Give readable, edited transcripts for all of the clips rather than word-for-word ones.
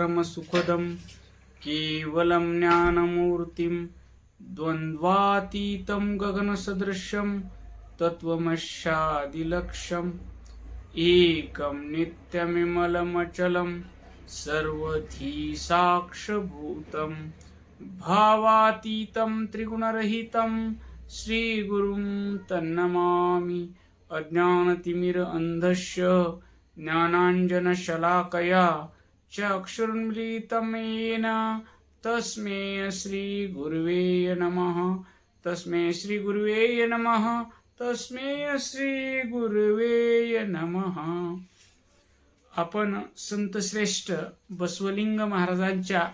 परमसुखदं केवलं ज्ञानमूर्तिं द्वन्द्वातीतं गगनसदृशं तत्त्वमस्यादिलक्ष्यम् एकं नित्यमिमलमचलं सर्वधी साक्षभूतं भावातीतं त्रिगुणरहितं श्रीगुरुं तन्नमामि। अज्ञानतिमिरान्धस्य ज्ञानाञ्जनशलाकया चक्षुरुन्मीलितं येन तस्मै श्रीगुरुवे नमः। तस्मै श्रीगुरुवे नमः। तस्मै श्रीगुरुवे नमः। आपण संतश्रेष्ठ बसवलिंग महाराजांच्या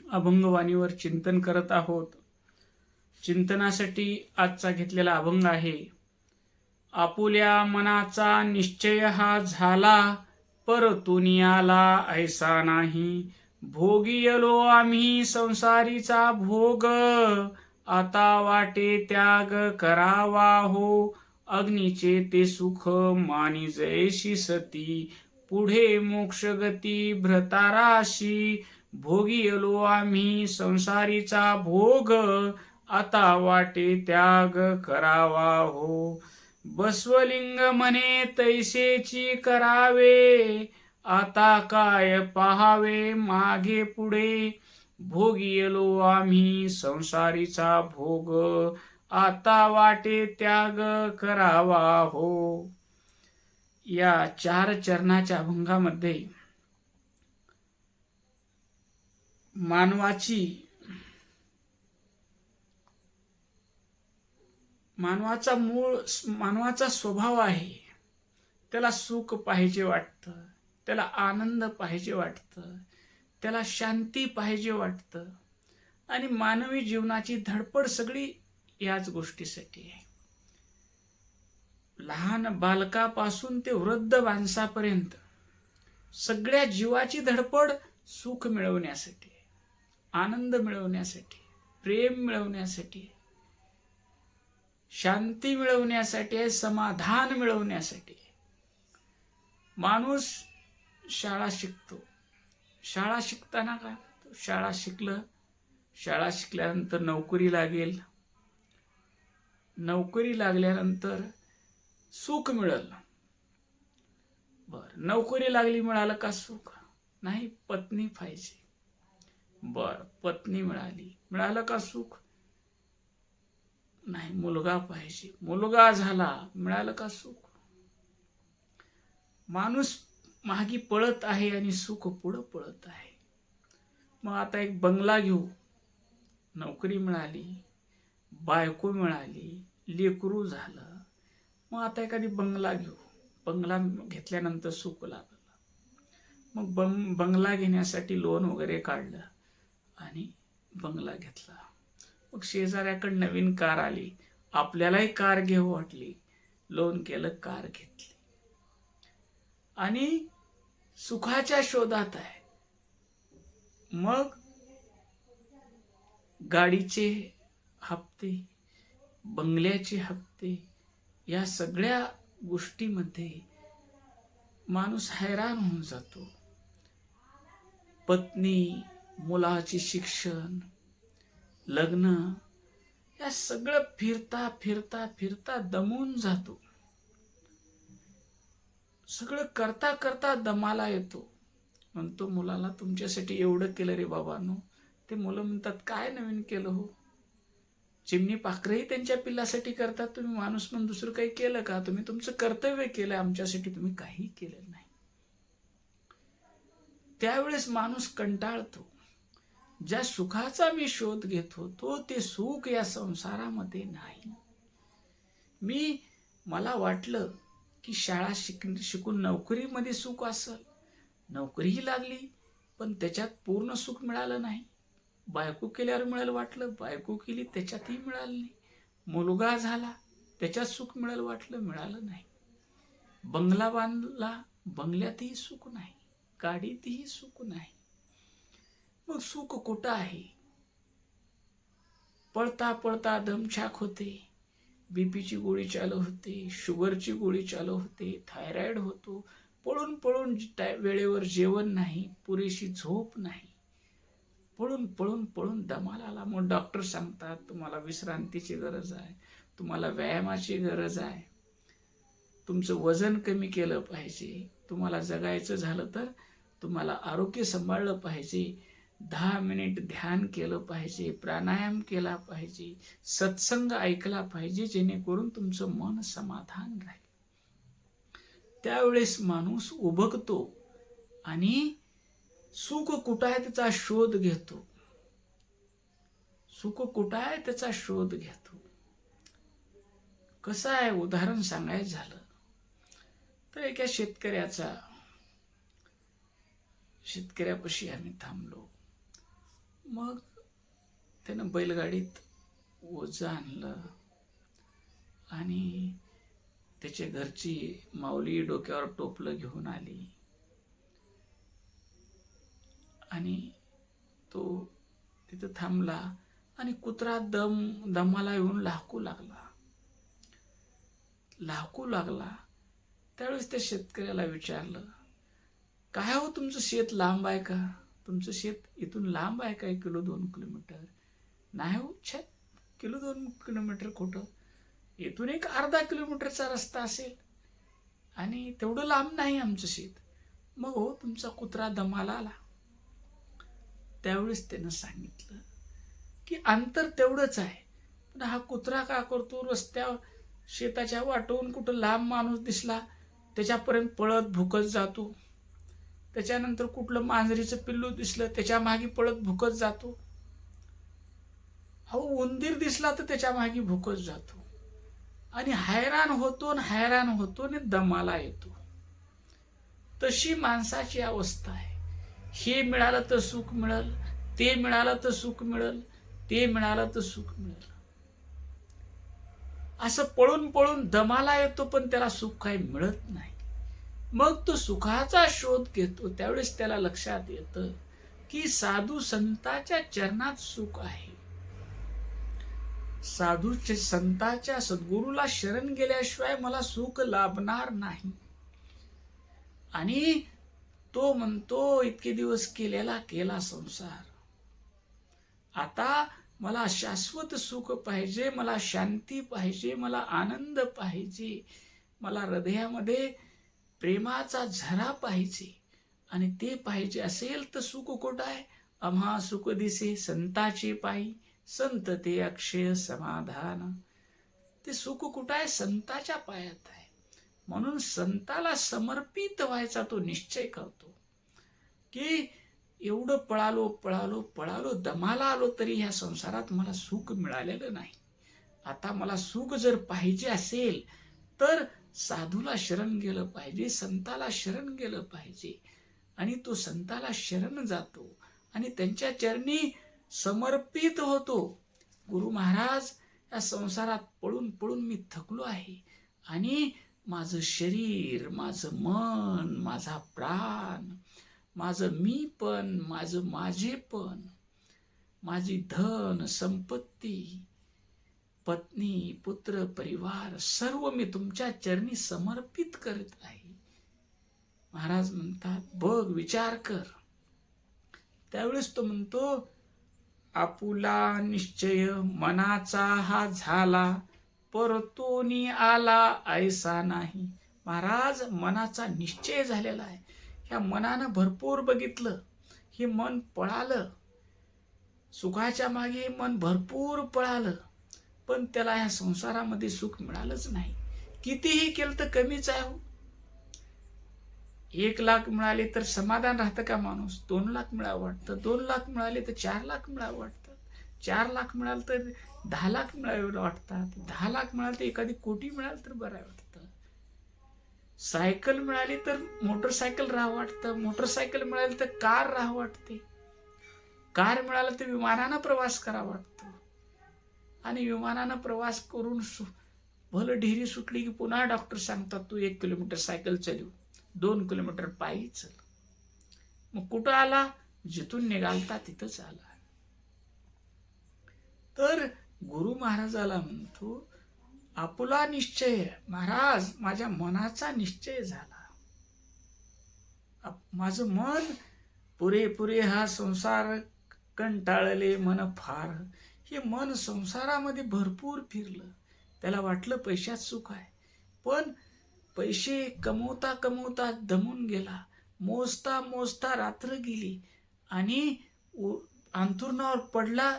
अभंगवाणीवर चिंतन करत आहोत। चिंतनासाठी आजचा घेतलेला अभंग आहे, आपुल्या मनाचा निश्चय हा झाला, परतून आला ऐसा नाही। भोगियलो आम्ही संसारीचा भोग, आता वाटे त्याग करावा हो। अग्नीचे ते सुख मानी जैशी सती, पुढे मोक्ष गती भ्रताराशी। भोगियलो आम्ही संसारीचा भोग, आता वाटे त्याग करावा हो। बसवलिंग म्हणे तैसेची करावे, आता काय पहावे मागे पुढे। भोगियलो आम्ही संसारीचा भोग, आता वाटे त्याग करावा हो। या 4 चरणाच्या अभंगामध्ये मानवाचा स्वभाव आहे, त्याला सुख पाहिजे वाटतं, त्याला आनंद पाहिजे वाटतं, त्याला शांती पाहिजे वाटतं आणि मानवी जीवनाची धडपड सगळी याच गोष्टीसाठी आहे। लहान बालकापासून ते वृद्ध माणसापर्यंत सगळ्या जीवाची धडपड सुख मिळवण्यासाठी, आनंद मिळवण्यासाठी, प्रेम मिळवण्यासाठी, शांती मिळवण्यासाठी, समाधान मिळवण्यासाठी। माणूस शाळा शिकतो, शाळा शिकताना काय, शाळा शिकल्यानंतर नोकरी लागेल, नोकरी लागल्यानंतर सुख मिळेल। बर, नोकरी लागली, मिळालं का सुख? नाही, पत्नी पाहिजे। बर, पत्नी मिळाली, मिळालं का सुख? नाही, मुलगा पाहिजे, मुलगा झाला, मिळालं का सुख? माणूस मागे पळत आहे आणि सुख पुढं पळत आहे। मग आता एक बंगला घेऊ, नोकरी मिळाली, बायको मिळाली, लेकरू झालं, मग आता एखादी बंगला घेऊ, बंगला घेतल्यानंतर सुख लागलं। मग बंगला घेण्यासाठी लोन वगैरे काढलं आणि बंगला घेतला। मग शेजाऱ्याकडे नवीन कार आली, आपल्यालाही कार घेऊ वाटली, लोन केलं, कार घेतली आणि सुखाच्या शोधात आहे। मग गाडीचे हप्ते, बंगल्याचे हप्ते, या सगळ्या गोष्टीमध्ये माणूस हैराण होऊन जातो। पत्नी, मुलाचे शिक्षण, लग्न, या सगळं फिरता फिरता फिरता दमून जातो। सगळं करता करता दमाला येतो। म्हणतो मुलाला, तुमच्यासाठी एवढं केलं रे बाबांनो। ते मुलं म्हणतात, काय नवीन केलं हो? चिमणी पाखरंही त्यांच्या पिल्लासाठी करतात, तुम्ही माणूस म्हणून दुसरं काही केलं का? तुम्ही तुमचं कर्तव्य केलं, आमच्यासाठी तुम्ही काही केलं नाही। त्यावेळेस माणूस कंटाळतो। ज्या सुखाचा मी शोध घेत होतो ते सुख या संसारामध्ये नाही। मला वाटलं की शाळा शिकून नोकरीमध्ये सुख असेल, नोकरीही लागली, पण त्याच्यात पूर्ण सुख मिळालं नाही। बायको केल्यावर मिळेल वाटलं, बायको केली, त्याच्यातही मिळालं नाही। मुलगा झाला, त्याच्यात सुख मिळेल वाटलं, मिळालं नाही। बंगला बांधला, बंगल्यातही सुख नाही, गाडीतही सुख नाही। मग सुख कुठं आहे? पळता पळता दमछाक होते, बीपीची गोळी चालू होते, शुगरची गोळी चालू होते, थायरॉइड होतो, पळून पळून वेळेवर जेवण नाही, पुरेशी झोप नाही, पळून पळून पळून दमाला आला. मग डॉक्टर सांगतात तुम्हाला विश्रांतीची गरज आहे, तुम्हाला व्यायामाची गरज आहे, तुमचं वजन कमी केलं पाहिजे, तुम्हाला जगायचं झालं तर तुम्हाला आरोग्य सांभाळलं पाहिजे, 10 मिनिट ध्यान केलं पाहिजे, प्राणायाम केला पाहिजे, सत्संग ऐकला पाहिजे, जेणेकरून तुमचं मन समाधान राहील. त्यावेळेस माणूस उभगतो आणि सुख कुठं आहे त्याचा शोध घेतो. सुख कुठं आहे त्याचा शोध घेतो. कसं आहे, उदाहरण सांगायचं झालं तर एका शेतकऱ्यापाशी आम्ही थांबलो. मग त्यानं बैलगाडीत ओझं आणलं आणि त्याच्या घरची माऊली डोक्यावर टोपलं घेऊन आली आणि तो तिथं थांबला आणि कुत्रा दमाला येऊन लाकू लागला. त्यावेळेस त्या शेतकऱ्याला विचारलं, काय हो तुमचं शेत लांब आहे का? तुमचं शेत इथून लांब आहे का 1-2 किलोमीटर? नाही हो, किलो 2 किलोमीटर कुठं, इथून एक अर्धा किलोमीटरचा रस्ता असेल आणि तेवढं लांब नाही आमचं शेत. मग हो तुमचा कुत्रा दमाला आला. त्यावेळेस त्यानं सांगितलं की अंतर तेवढंच आहे, पण हा कुत्रा का करतो, रस्त्यावर शेताच्या वाटवून कुठं लांब माणूस दिसला त्याच्यापर्यंत पळत भुकत जातो, त्याच्यानंतर कुठलं मांजरीचं पिल्लू दिसलं त्याच्या मागे पळत भुकत जातो, अहो उंदीर दिसला तर त्याच्या मागे भुकत जातो आणि हैराण होतो आणि दमाला येतो. तशी माणसाची अवस्था आहे. हे मिळालं तर सुख मिळेल, ते मिळालं तर सुख मिळेल, ते मिळालं तर सुख मिळेल, असं पळून पळून दमाला येतो, पण त्याला सुख काही मिळत नाही. मग तो सुखाचा शोध घेतो. त्यावेळेस त्याला लक्षात येतं की साधू संतांच्या चरणात सुख आहे. साधूच्या संतांच्या सद्गुरूला शरण गेल्याशिवाय मला सुख लाभणार नाही. आणि तो म्हणतो, इतके दिवस केला संसार, आता मला शाश्वत सुख पाहिजे, मला शांती पाहिजे, मला आनंद पाहिजे, मला हृदयामध्ये प्रेमाचा झरा पाहिजे. आणि ते पाहिजे असेल तर सुख कुठं आहे? आम्हा सुख दिसे संताचे पायी, संत ते अक्षय समाधान. ते सुख कुठं आहे? संताच्या पायात आहे. म्हणून संताला समर्पित व्हायचा तो निश्चय करतो की एवढं पळालो दमाला आलो तरी ह्या संसारात मला सुख मिळालेलं नाही. आता मला सुख जर पाहिजे असेल तर साधूला शरण गेलं पाहिजे, संताला शरण गेलं पाहिजे. आणि तो संताला शरण जातो आणि त्यांच्या चरणी समर्पित होतो. गुरु महाराज, या संसारात पळून पळून मी थकलो आहे आणि माझं शरीर, माझं मन, माझा प्राण, माझं मी पण, माझं माझेपण, माझी धन संपत्ती, पत्नी, पुत्र, परिवार सर्व मी तुमच्या चरणी समर्पित करत आहे. महाराज म्हणतात, बघ, विचार कर. त्यावेळेस तो म्हणतो, आपुला निश्चय मनाचा हा झाला, परतोनी आला ऐसा नाही. महाराज, मनाचा निश्चय झालेला आहे. ह्या मनानं भरपूर बघितलं, हे मन पळालं, सुखाच्या मागे मन भरपूर पळालं, पण त्याला ह्या संसारामध्ये सुख मिळालंच नाही. कितीही केलं तर कमीच आहे हो. 1 लाख मिळाले तर समाधान राहतं का माणूस? 2 लाख मिळावं वाटतं, 2 लाख मिळाले तर 4 लाख मिळावं वाटतं, 4 लाख मिळालं तर 10 लाख मिळावे वाटतात, 10 लाख मिळालं तर एखादी कोटी मिळालं तर बरं वाटतं. सायकल मिळाली तर मोटरसायकल राहावं वाटतं, मोटरसायकल मिळाली तर कार राहावं वाटते, कार मिळालं तर विमानानं प्रवास करावा वाटतो. आणि विमानानं प्रवास करून भलं ढिरी सुटली की पुन्हा डॉक्टर सांगतात, तू 1 किलोमीटर सायकल चालव, 2 किलोमीटर पायी चल. मग कुठं आला? जिथून निघालता तिथंच आला. तर गुरु महाराजाला म्हणतो, आपुला निश्चय. महाराज, माझ्या मनाचा निश्चय झाला. माझं मन पुरे हा संसार कंटाळले मन फार. हे मन संसारामध्ये भरपूर फिरलं. त्याला वाटलं पैशात सुख आहे, पण पैसे कमवता कमवता दमून गेला. मोजता मोजता रात्र गेली आणि अंथरुणावर पडला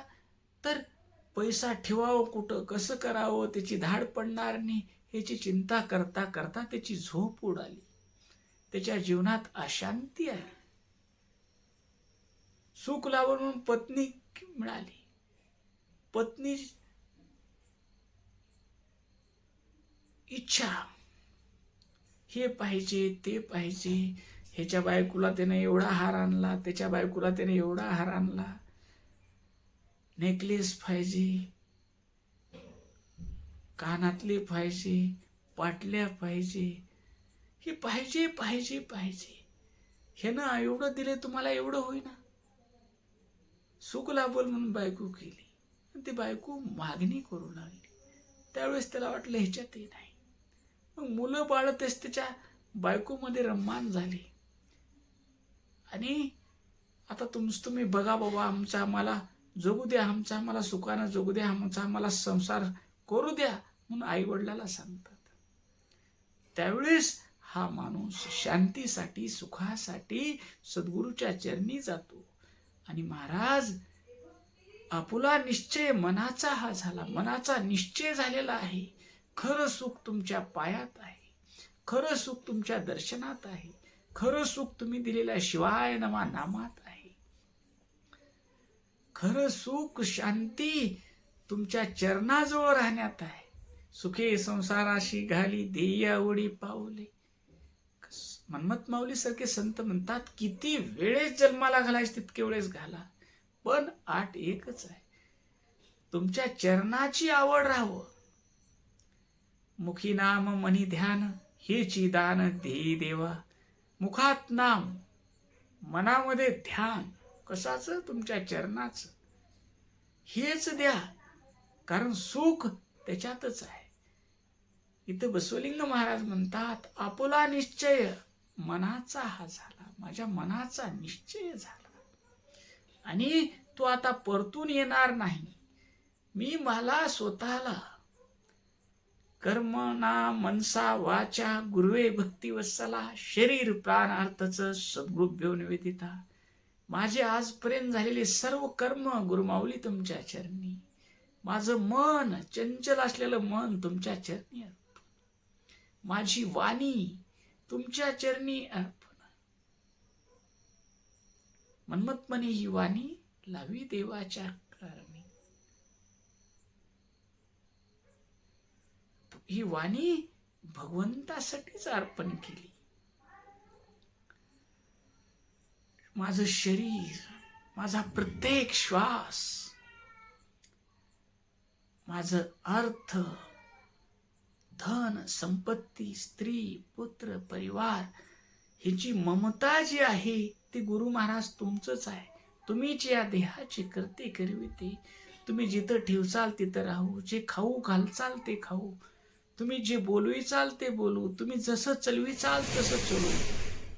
तर पैसा ठेवावं कुठं, कसं करावं, त्याची धाड पडणार नाही याची चिंता करता करता त्याची झोप उडाली. त्याच्या जीवनात अशांती आली. सुख लावून म्हणून पत्नी मिळाली. पत्नी इच्छा, हे पाहिजे ते पाहिजे, ह्याच्या बायकोला त्याने एवढा हार आणला, त्याच्या बायकोला त्याने एवढा हार आणला, नेकलेस पाहिजे, कानातले पाहिजे, पाटल्या पाहिजे, हे पाहिजे पाहिजे पाहिजे. हे ना एवढं दिले तुम्हाला एवढं होईना. सुख लाभल म्हणून बायको केली, ती बायको मागणी करू लागली. त्यावेळेस त्याला वाटलं ह्याच्यातही नाही. मग मुलं बाळतेच त्याच्या बायकोमध्ये रम्मान झाली. आणि आता तुम्ही बघा बाबा, आम्हाला जगू द्या, आम्हाला सुखानं जगू द्या, आम्हाला संसार करू द्या म्हणून आई वडिलाला सांगतात. त्यावेळेस हा माणूस शांतीसाठी सुखासाठी सद्गुरूच्या चरणी जातो. आणि महाराज, आपुला निश्चय मनाचा हा झाला, मनाचा निश्चय झालेला आहे. खरं सुख तुमच्या पायात आहे, खरं सुख तुमच्या दर्शनात आहे, खरं सुख तुम्ही दिलेल्या शिवाय नमा नामात आहे. खरं सुख शांती तुमच्या चरणाजवळ राहण्यात आहे. सुखे संसाराशी घाली देई आवडी पावले. मन्मथ माऊली सारखे संत म्हणतात, किती वेळेस जन्माला घालायच तितके वेळेस घाला, पण आठ एकच आहे, तुमच्या चरणाची आवड राहावं. मुखी नाम मनी ध्यान हेची दान देई देवा. मुखात नाम, मनामध्ये ध्यान, कशाचं? तुमच्या चरणाचं. हेच द्या, कारण सुख त्याच्यातच आहे. इथं बसवलिंग महाराज म्हणतात, आपुला निश्चय मनाचा हा झाला, माझ्या मनाचा निश्चय झाला आणि तो आता परतून येणार नाही. मी मला स्वतःला कर्मणा मनसा वाचा गुरुवे भक्ती वत्सला शरीर प्राण अर्थच सद्गुरुभ्यो निवेदिता. माझे आजपर्यंत झालेले सर्व कर्म गुरुमाऊली तुमच्या चरणी. माझं मन, चंचल असलेलं मन तुमच्या चरणी अर्पण. माझी वाणी तुमच्या चरणी अर्पण. मन्मथ म्हणे, ही वाणी लावी देवाच्या कारणी. ही वाणी भगवंतासाठीच अर्पण केली. माझं शरीर, माझा प्रत्येक श्वास, माझं अर्थ, धन, संपत्ती, स्त्री, पुत्र, परिवार, ह्याची ममता जी आहे ती गुरु महाराज तुमचंच आहे. तुम्हीच या देहाची करते करविते. तुम्ही जिथं ठेवचाल तिथं राहू, जे खाऊ घालचाल ते खाऊ, तुम्ही जे बोलविचाल ते बोलू, तुम्ही जसं चलविचाल तसं चलू.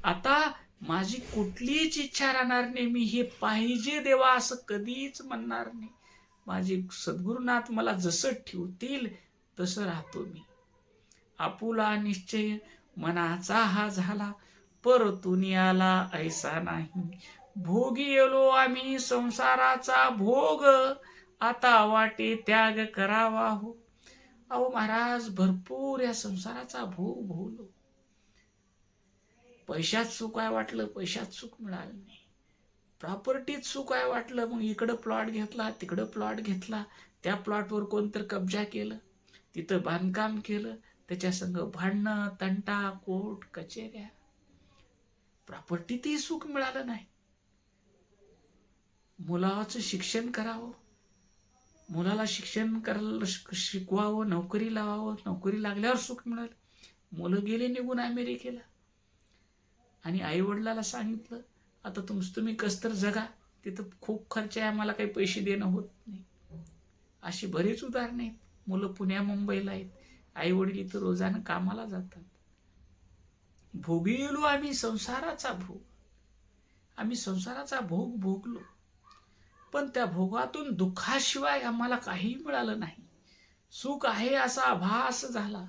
आता माझी कुठलीच इच्छा राहणार नाही, मी हे पाहिजे देवा असं कधीच म्हणणार नाही. माझे सद्गुरुनाथ मला जसं ठेवतील तसं राहतो मी. आपुला निश्चय मनाचा हा झाला, परतून आला ऐसा नाही. भोगी येलो आम्ही संसाराचा भोग, आता वाटे त्याग करावा हो. अहो महाराज, भरपूर या संसाराचा भोग भोगलो. पैशात सुख आहे वाटलं, पैशात सुख मिळालं नाही. प्रॉपर्टीत सुख आहे वाटलं, मग इकडं प्लॉट घेतला, तिकडं प्लॉट घेतला, त्या प्लॉटवर कोणतरी कब्जा केलं, तिथं बांधकाम केलं, त्याच्या संग भांडणं, तंटा, कोर्ट कचेऱ्या. प्रॉपर्टीतही सुख मिळालं नाही. मुलाचं शिक्षण करावं, मुलाला शिक्षण करायला शिकवावं, नोकरी लावावं, नोकरी लागल्यावर सुख मिळालं. मुलं गेले निघून अमेरिकेला आणि आई वडिलाला सांगितलं, आता तुम्ही कसं तर जगा, तिथं खूप खर्च आहे, आम्हाला काही पैसे देणं होत नाही. अशी बरीच उदाहरणं आहेत. मुलं पुण्या मुंबईला आहेत, आई वडील इथं रोजानं कामाला जातात. भोगिलो आम्ही संसाराचा भोग. आम्ही संसाराचा भोग भोगलो, पण त्या भोगातून दुःखाशिवाय आम्हाला काही मिळालं नाही. सुख आहे असा आभास झाला.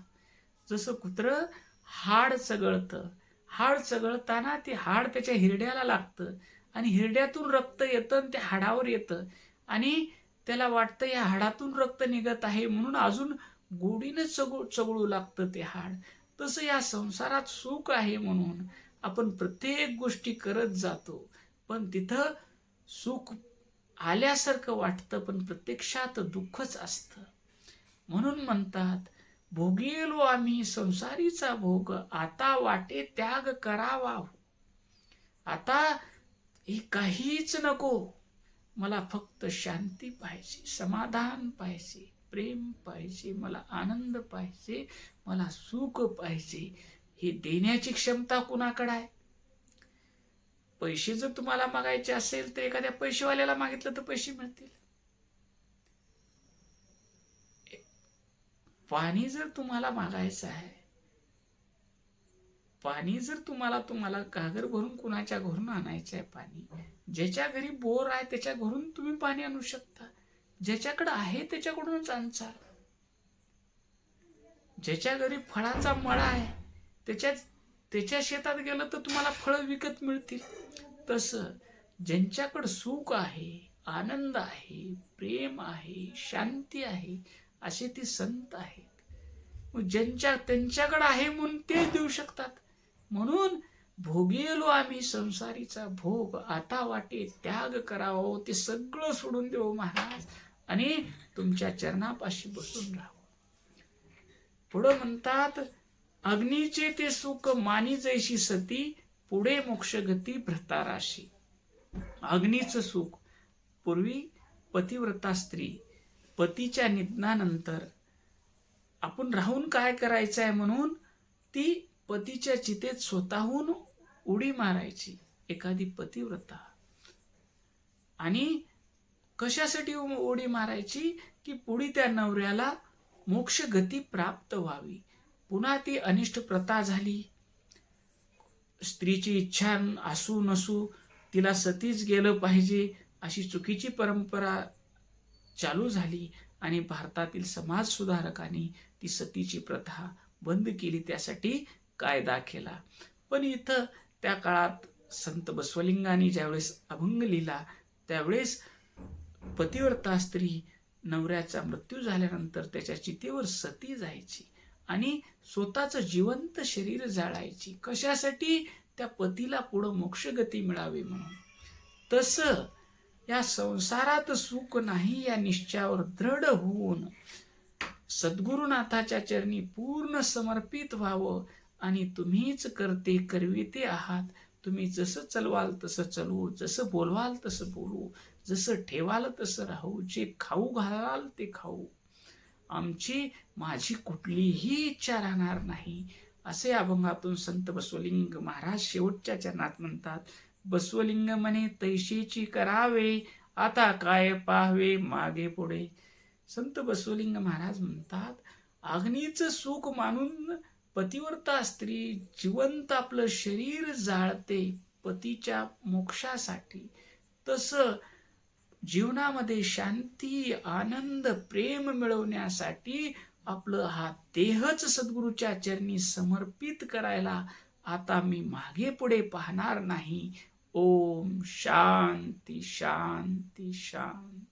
जसं कुत्रं हाड चघळतं, हाड चघळताना ते हाड त्याच्या हिरड्याला लागतं आणि हिरड्यातून रक्त येतं आणि ते हाडावर येतं आणि त्याला वाटतं या हाडातून रक्त निघत आहे म्हणून अजून गोडीनं चघळू लागतं ते हाड. तसं या संसारात सुख आहे म्हणून आपण प्रत्येक गोष्टी करत जातो, पण तिथं सुख आल्यासारखं वाटतं, पण प्रत्यक्षात दुःखच असतं. म्हणून म्हणतात, भोगेलो आम्ही संसारीचा भोग, आता वाटे त्याग करावा हो. आता हे काहीच नको, मला फक्त शांती पाहिजे, समाधान पाहिजे, प्रेम पाहिजे, मला आनंद पाहिजे, मला सुख पाहिजे. हे देण्याची क्षमता कुणाकडे आहे? पैसे जर तुम्हाला मागायचे असेल तर एखाद्या पैसेवाल्याला मागितलं तर पैसे मिळतील. पाणी जर तुम्हाला मागायचं आहे, पाणी जर तुम्हाला घागर भरून कुणाच्या घरून आणायचं आहे पाणी, ज्याच्या घरी बोर आहे त्याच्या घरून तुम्ही पाणी आणू शकता. ज्याच्याकडे आहे त्याच्याकडूनच आणचाल. ज्याच्या घरी फळाचा मळा आहे त्याच्या शेतात गेलं तर तुम्हाला फळं विकत मिळतील. तसं ज्यांच्याकडे सुख आहे, आनंद आहे, प्रेम आहे, शांती आहे, असे ते संत आहेत. मग त्यांच्याकडे आहे म्हणून ते देऊ शकतात. म्हणून भोगेलो आम्ही संसारीचा भोग, आता वाटे त्याग करावं. ते सगळं सोडून देऊ महाराज आणि तुमच्या चरणापाशी बसून राहावं. पुढं म्हणतात, अग्नीचे ते सुख मानी जैशी सती, पुढे मोक्षगती भ्रताराशी. अग्नीचं सुख, पूर्वी पतिव्रता स्त्री पतीच्या निधनानंतर आपण राहून काय करायचं आहे म्हणून ती पतीच्या चितेत स्वतःहून उडी मारायची एखादी पतिव्रता. आणि कशासाठी उडी मारायची? की पुढे त्या नवऱ्याला मोक्ष गती प्राप्त व्हावी. पुन्हा ती अनिष्ट प्रथा झाली. स्त्रीची इच्छा असू नसू तिला सतीच गेलं पाहिजे अशी चुकीची परंपरा चालू झाली आणि भारतातील समाज सुधारकांनी ती सतीची प्रथा बंद केली, त्यासाठी कायदा केला. पण इथं त्या काळात संत बसवलिंगांनी ज्यावेळेस अभंग लिहिला त्यावेळेस पतिव्रता स्त्री नवऱ्याचा मृत्यू झाल्यानंतर त्याच्या चितेवर सती जायची आणि स्वतःचं जिवंत शरीर जाळायची. कशासाठी? त्या पतीला पुढं मोक्षगती मिळावी म्हणून. तसं या संसारात सुख नाही या निश्चयावर दृढ होऊन सद्गुरुनाथाच्या चरणी पूर्ण समर्पित व्हावं आणि तुम्हीच करते करविते आहात. तुम्ही जसं चलवाल तसं चलवू, जसं बोलवाल तसं बोलू, जसं ठेवाल तसं राहू, जे खाऊ घालाल ते खाऊ, माझी कुठलीही इच्छा राहणार नाही. असे अभंगातून संत बसवलिंग महाराज शेवटच्या चरणात म्हणतात. बसवलिंग म्हणे तैशीची करावे, आता काय पाहावे मागे पुढे. संत बसवलिंग महाराज म्हणतात, अग्नीचं सुख मानून पतिव्रता स्त्री जिवंत आपलं शरीर जाळते पतीच्या मोक्षासाठी. तसं जीवनामध्ये शांती, आनंद, प्रेम मिळवण्यासाठी आपलं हा देहच सद्गुरूच्या चरणी समर्पित करायला आता मी मागे पुढे पाहणार नाही. ओम शांती शांती शांती.